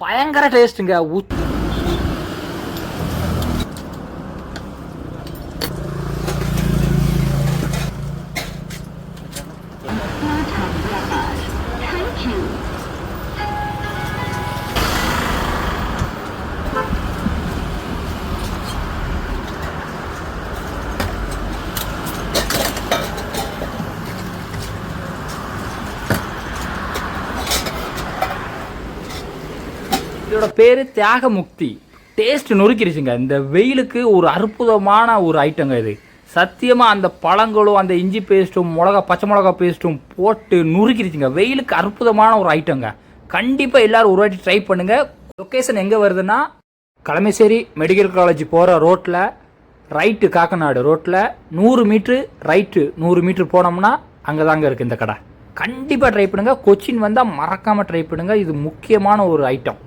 பயங்கர டேஸ்ட்டுங்க. இதோட பேர் தியாகமுக்தி. டேஸ்ட் நொறுக்கிருச்சுங்க. இந்த வெயிலுக்கு ஒரு அற்புதமான ஒரு ஐட்டங்க இது. சத்தியமாக அந்த பழங்களும் அந்த இஞ்சி பேஸ்ட்டும் பச்சை மிளகா பேஸ்ட்டும் போட்டு நுறுக்கிருச்சுங்க. வெயிலுக்கு அற்புதமான ஒரு ஐட்டங்க. கண்டிப்பாக எல்லோரும் ஒரு வாட்டி ட்ரை பண்ணுங்கள். லொக்கேஷன் எங்கே வருதுன்னா, களமேசேரி மெடிக்கல் காலேஜ் போகிற ரோட்டில் ரைட்டு, காக்கநாடு ரோட்டில் 100 மீட்ரு ரைட்டு, 100 மீட்ரு போனோம்னா அங்கே தாங்க இருக்குது இந்த கடை. கண்டிப்பாக ட்ரை பண்ணுங்கள். கொச்சின் வந்தால் மறக்காமல் ட்ரை பண்ணுங்கள். இது முக்கியமான ஒரு ஐட்டம்.